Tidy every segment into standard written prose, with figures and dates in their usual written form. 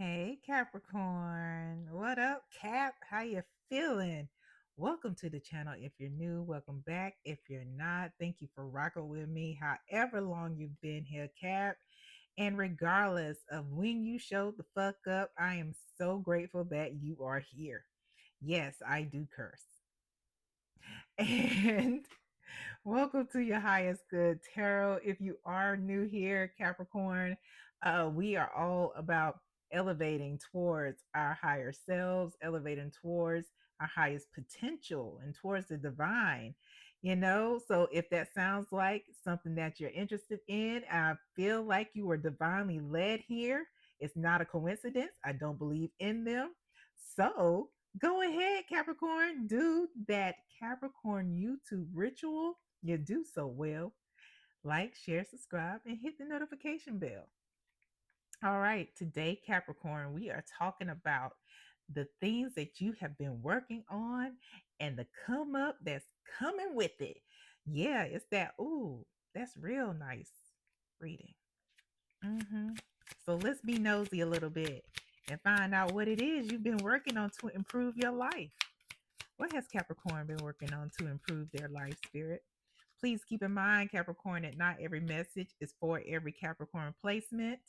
Hey Capricorn, what up, Cap? How you feeling? Welcome to the channel. If you're new, welcome back. If you're not, thank you for rocking with me. However long you've been here, Cap. And regardless of when you showed the fuck up, I am so grateful that you are here. Yes, I do curse. And welcome to your highest good tarot. If you are new here, Capricorn, we are all about elevating towards our higher selves, elevating towards our highest potential and towards the divine. So if that sounds like something that you're interested in, I feel like you were divinely led here. It's not a coincidence. I don't believe in them. So go ahead, Capricorn, do that Capricorn YouTube ritual. You do so well. Like, share, subscribe, and hit the notification bell. All right, today, Capricorn, we are talking about the things that you have been working on and the come up that's coming with it. Yeah, it's that, ooh, that's real nice reading. So let's be nosy a little bit and find out what it is you've been working on to improve your life. What has Capricorn been working on to improve their life, spirit? Please keep in mind, Capricorn, that not every message is for every Capricorn placement.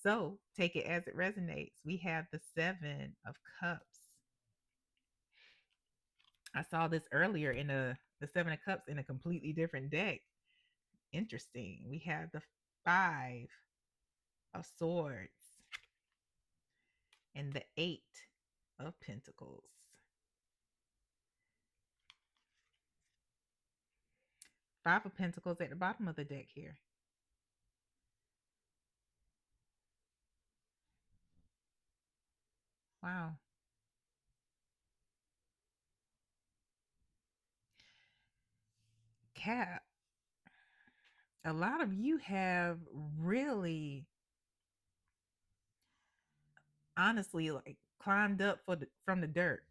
So take it as it resonates. We have the Seven of Cups. I saw this earlier in the Seven of Cups in a completely different deck. Interesting. We have the Five of Swords and the Eight of Pentacles. Five of Pentacles at the bottom of the deck here. Wow. Cap, a lot of you have really honestly like climbed up from the dirt.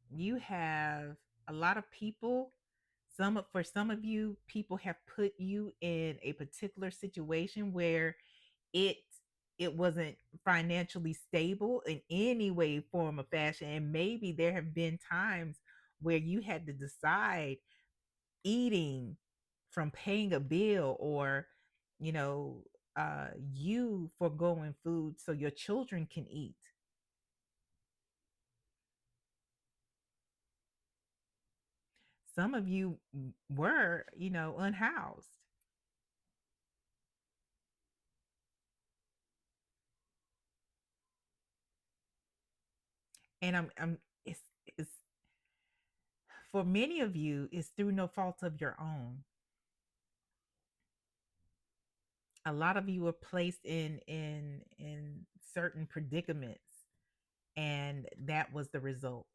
You have a lot of people, some of you, people have put you in a particular situation where it it wasn't financially stable in any way, form, or fashion. And maybe there have been times where you had to decide eating from paying a bill, or you know you foregoing food so your children can eat. Some of you were, unhoused. And I'm it's for many of you, it's through no fault of your own. A lot of you were placed in certain predicaments, and that was the result.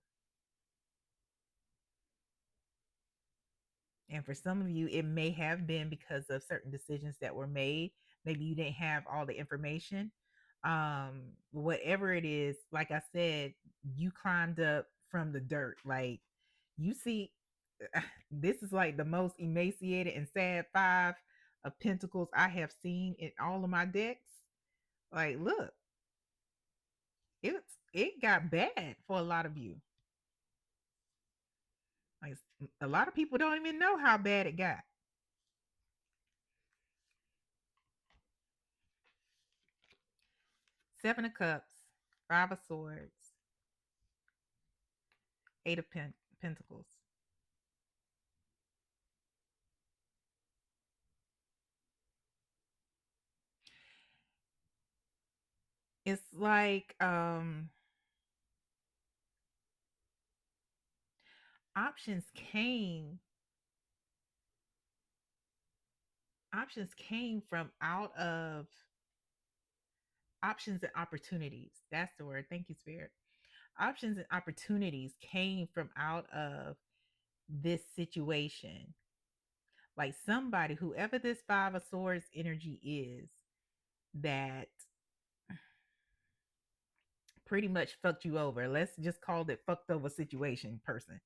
And for some of you, it may have been because of certain decisions that were made. Maybe you didn't have all the information. Whatever it is, like I said, you climbed up from the dirt. Like, you see, this is like the most emaciated and sad Five of Pentacles I have seen in all of my decks. Like, look, it got bad for a lot of you. Like, a lot of people don't even know how bad it got. Seven of Cups, Five of Swords, Eight of Pentacles. It's like options came options came from out of options and opportunities. That's the word. Thank you, Spirit. Options and opportunities came from out of this situation. Like, somebody, whoever this Five of Swords energy is, that pretty much fucked you over. Let's just call it fucked over situation person.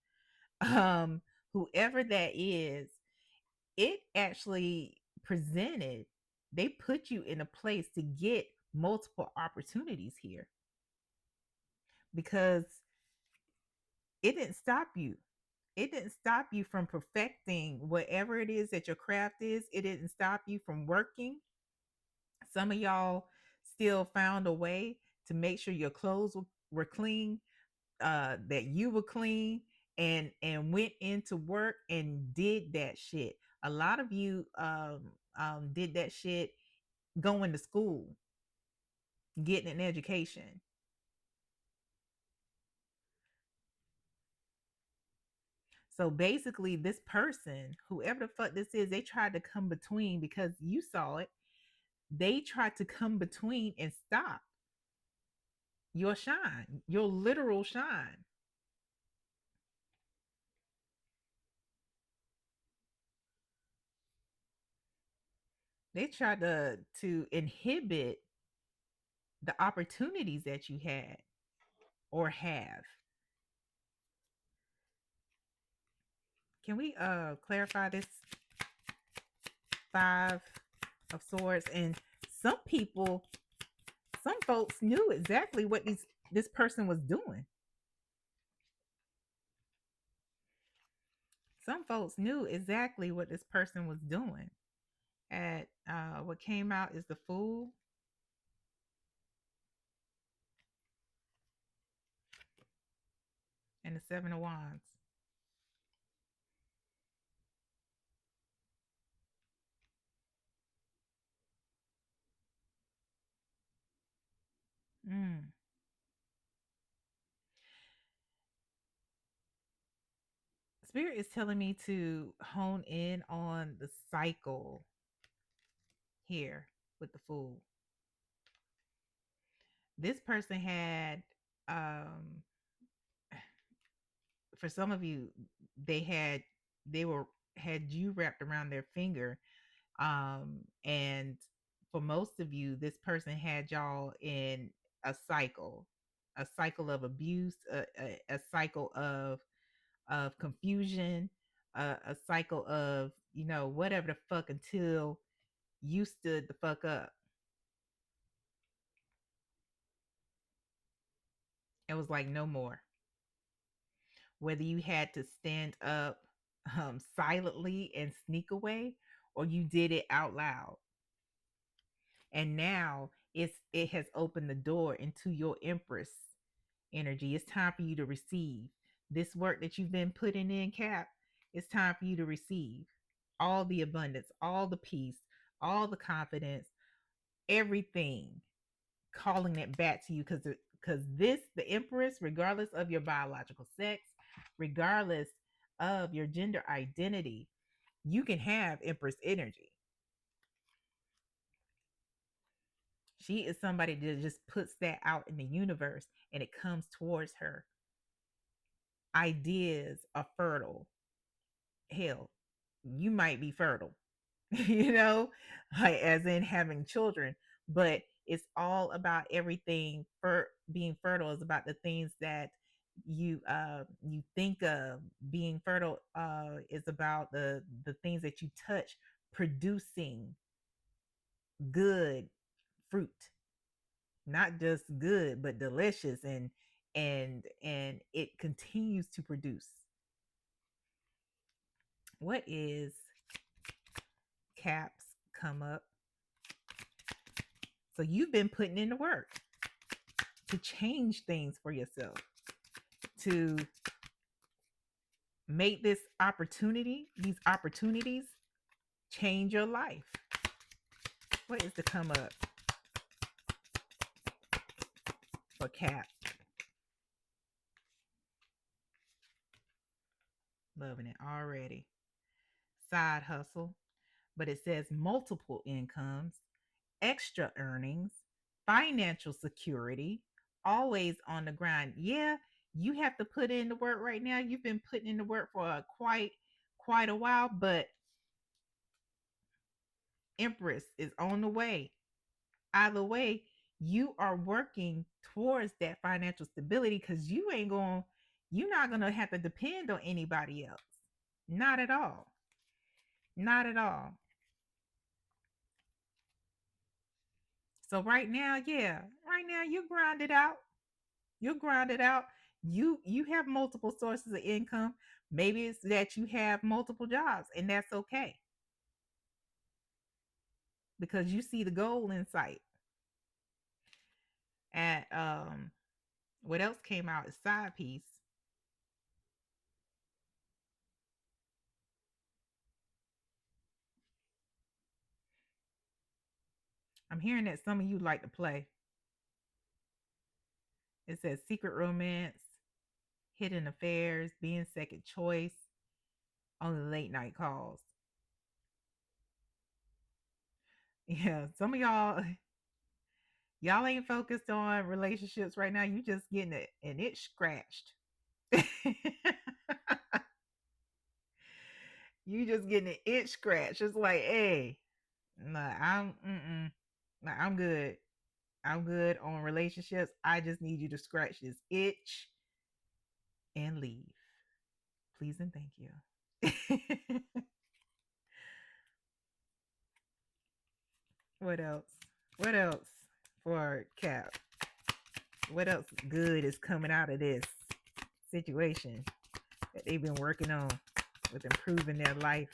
Um, Whoever that is, it actually presented, they put you in a place to get multiple opportunities here because it didn't stop you. It didn't stop you from perfecting whatever it is that your craft is. It didn't stop you from working. Some of y'all still found a way to make sure your clothes were clean, that you were clean, and went into work and did that shit. A lot of you did that shit going to school, getting an education. So basically, this person, whoever the fuck this is, they tried to come between because you saw it. They tried to come between and stop your shine, your literal shine. They tried to inhibit the opportunities that you had or have. Can we clarify this five of swords? And some people, some folks knew exactly what this person was doing. Some folks knew exactly what this person was doing. At what came out is the Fool and the Seven of Wands. Mm. Spirit is telling me to hone in on the cycle here with the Fool. This person had, um, for some of you, they had, they were, had you wrapped around their finger. And for most of you, this person had y'all in a cycle of abuse, a cycle of confusion, a cycle of, you know, whatever the fuck, until you stood the fuck up. It was like no more. Whether you had to stand up silently and sneak away, or you did it out loud. And now it has opened the door into your Empress energy. It's time for you to receive this work that you've been putting in, Cap. It's time for you to receive all the abundance, all the peace, all the confidence, everything, calling it back to you, because this, the Empress, regardless of your biological sex, regardless of your gender identity, you can have Empress energy. She is somebody that just puts that out in the universe and it comes towards her. Ideas are fertile. Hell, you might be fertile, you know, like as in having children, but it's all about everything. For being fertile is about the things that you think of. Being fertile is about the things that you touch producing good fruit, not just good but delicious, and it continues to produce. What is Caps come up? So you've been putting in the work to change things for yourself, to make these opportunities change your life. What is to come up for Cap? Loving it already. Side hustle, but it says multiple incomes, extra earnings, financial security, always on the grind. Yeah, you have to put in the work right now. You've been putting in the work for quite a while, but Empress is on the way. Either way, you are working towards that financial stability, because you're not gonna have to depend on anybody else. Not at all. Not at all. So right now, yeah, right now you grind it out. You grind it out. You have multiple sources of income. Maybe it's that you have multiple jobs, and that's okay because you see the goal in sight. And what else came out is side piece. I'm hearing that some of you like to play. It says secret romance, hidden affairs, being second choice on the late night calls. Yeah, some of y'all ain't focused on relationships right now. You just getting it an itch scratched. You just getting an itch scratched. It's like, hey, nah, nah, I'm good. I'm good on relationships. I just need you to scratch this itch and leave. Please and thank you. What else? What else for Cap? What else good is coming out of this situation that they've been working on with improving their life?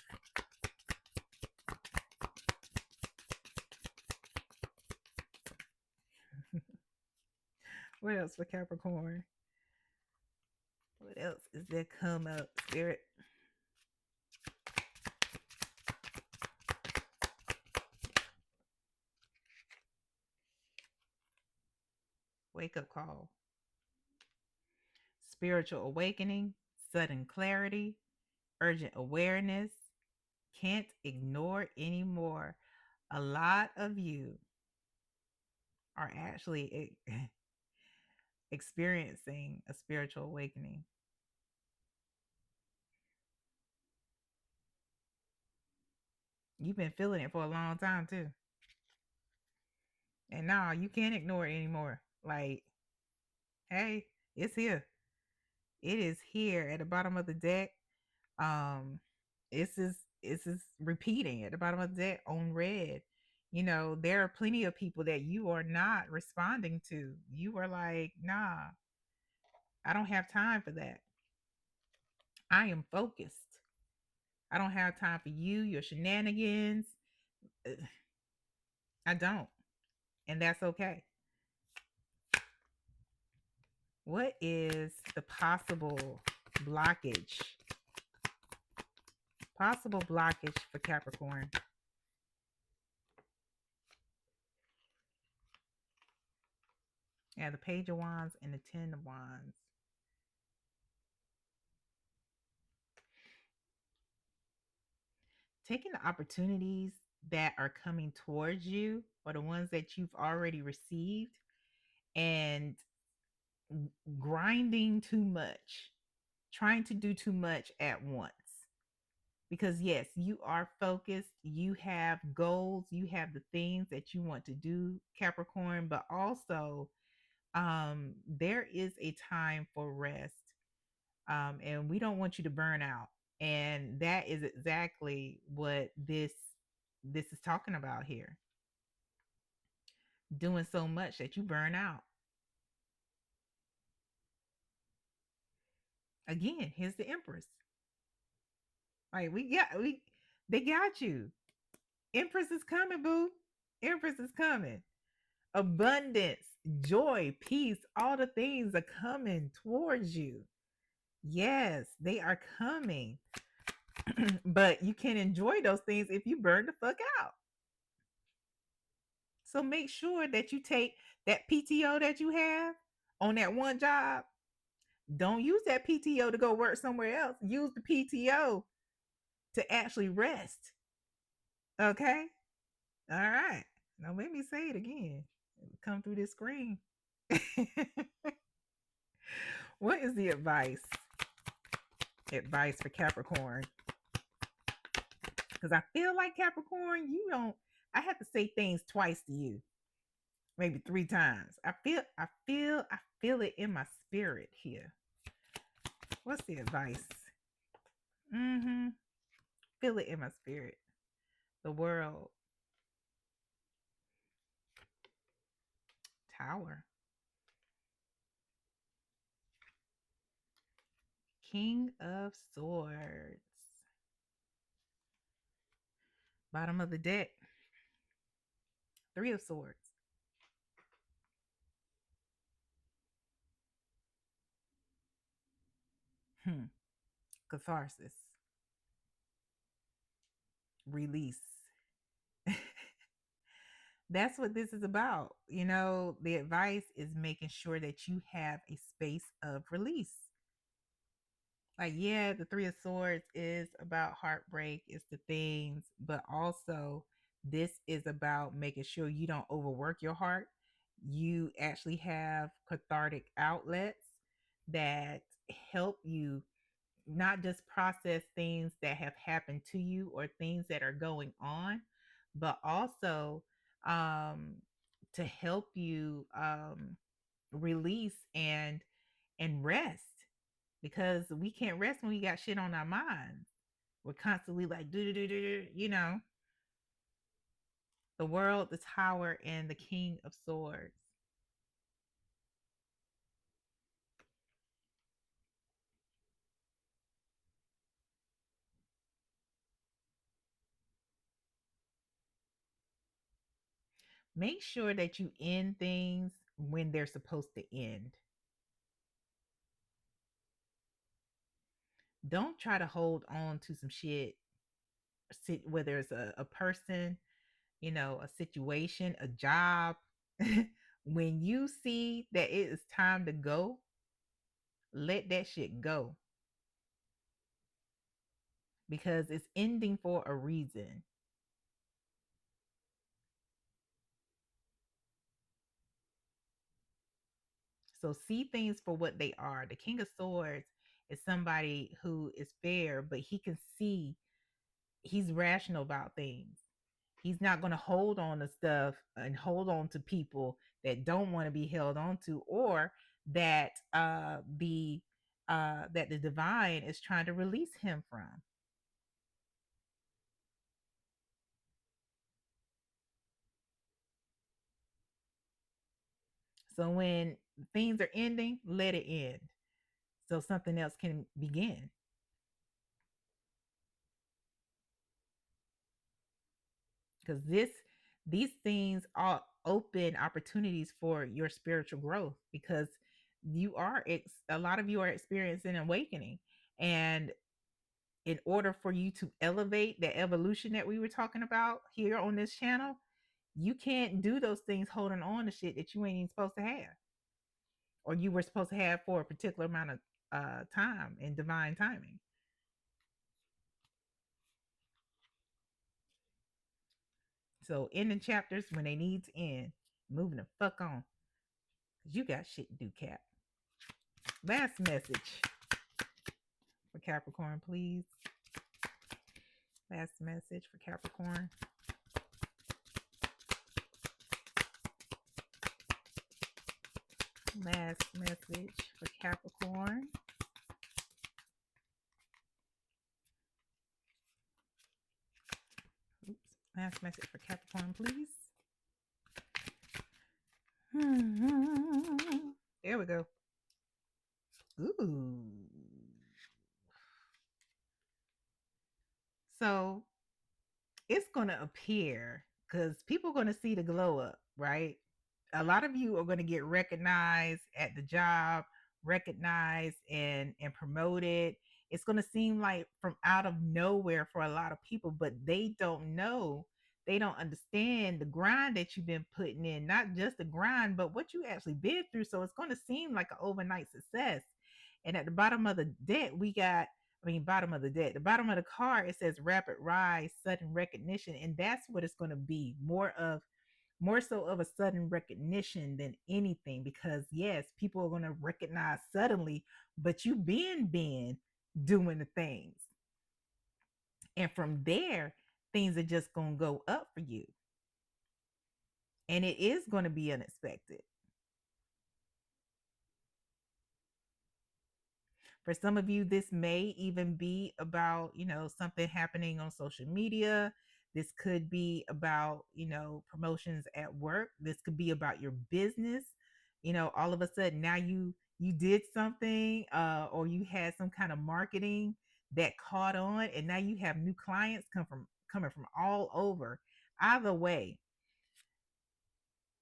What else for Capricorn? What else is there come up, Spirit? Wake up call. Spiritual awakening, sudden clarity, urgent awareness. Can't ignore anymore. A lot of you are actually experiencing a spiritual awakening. You've been feeling it for a long time too. And now you can't ignore it anymore. Like, hey, it's here. It is here at the bottom of the deck. Um, it's repeating at the bottom of the deck on red. You know, there are plenty of people that you are not responding to. You are like, nah, I don't have time for that. I am focused. I don't have time for you, your shenanigans. I don't. And that's okay. What is the possible blockage? Possible blockage for Capricorn. Yeah, the Page of Wands and the Ten of Wands. Taking the opportunities that are coming towards you or the ones that you've already received and grinding too much, trying to do too much at once. Because yes, you are focused, you have goals, you have the things that you want to do, Capricorn, but also there is a time for rest. And we don't want you to burn out. And that is exactly what this is talking about here. Doing so much that you burn out. Again, here's the Empress. Like we they got you. Empress is coming, boo. Empress is coming. Abundance, joy, peace, all the things are coming towards you. Yes, they are coming. But you can enjoy those things if you burn the fuck out. So make sure that you take that PTO that you have on that one job. Don't use that PTO to go work somewhere else. Use the PTO to actually rest. Okay? All right. Now let me say it again. Come through this screen. What is the advice? Advice for Capricorn. Because I feel like Capricorn, you don't, I have to say things twice to you. Maybe three times. I feel it in my spirit here. What's the advice? Mm-hmm. Feel it in my spirit. The world. Power. King of Swords. Bottom of the deck. Three of Swords. Hmm. Catharsis. Release. That's what this is about. The advice is making sure that you have a space of release. Like, yeah, the Three of Swords is about heartbreak, it's the things, but also this is about making sure you don't overwork your heart. You actually have cathartic outlets that help you not just process things that have happened to you or things that are going on, but also um, to help you release and rest, because we can't rest when we got shit on our minds. We're constantly like do do do do do. The World, the Tower, and the King of Swords. Make sure that you end things when they're supposed to end. Don't try to hold on to some shit, whether it's a person, a situation, a job. When you see that it is time to go, let that shit go, because it's ending for a reason. So see things for what they are. The King of Swords is somebody who is fair, but he can see, he's rational about things. He's not going to hold on to stuff and hold on to people that don't want to be held on to, or that the divine is trying to release him from. So when things are ending, let it end so something else can begin. Because these things are open opportunities for your spiritual growth, because a lot of you are experiencing awakening, and in order for you to elevate the evolution that we were talking about here on this channel, you can't do those things holding on to shit that you ain't even supposed to have, or you were supposed to have for a particular amount of time in divine timing. So ending chapters when they need to end, moving the fuck on, because you got shit to do, Cap. Last message for Capricorn, please. Last message for Capricorn. Last message for Capricorn. Oops. Last message for Capricorn, please. There we go. Ooh. So it's going to appear, because people are going to see the glow up, right? A lot of you are going to get recognized at the job, recognized and promoted. It's going to seem like from out of nowhere for a lot of people, but they don't know, they don't understand the grind that you've been putting in, not just the grind, but what you actually been through. So it's going to seem like an overnight success. And at the bottom of the deck, we got, bottom of the deck, the bottom of the card, it says rapid rise, sudden recognition. And that's what it's going to be, more so of a sudden recognition than anything, because yes, people are going to recognize suddenly, but you been doing the things, and from there things are just going to go up for you, and it is going to be unexpected. For some of you, this may even be about, something happening on social media. This could be about, promotions at work. This could be about your business. all of a sudden now you did something, or you had some kind of marketing that caught on, and now you have new clients coming from all over. Either way,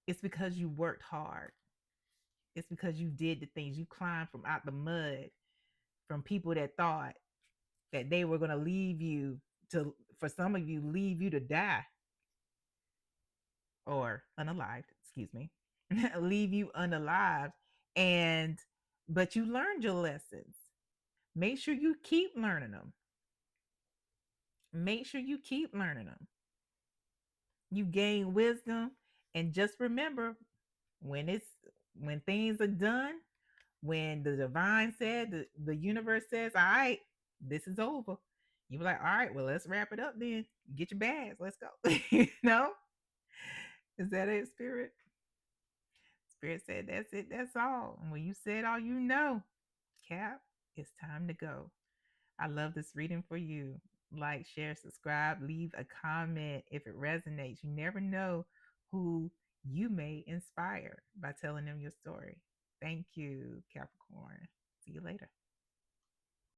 it's because you worked hard. It's because you did the things. You climbed from out the mud, from people that thought that they were going to leave you to, for some of you, leave you to die or unalived, excuse me, leave you unalived. And, but you learned your lessons. Make sure you keep learning them. Make sure you keep learning them. You gain wisdom. And just remember, when it's, when things are done, when the divine said, the universe says, all right, this is over, you be like, all right, well, let's wrap it up then. Get your bags, let's go. Is that it, spirit? Spirit said, that's it, that's all. And when you said all you know, Cap, it's time to go. I love this reading for you. Like, share, subscribe, leave a comment if it resonates. You never know who you may inspire by telling them your story. Thank you, Capricorn. See you later.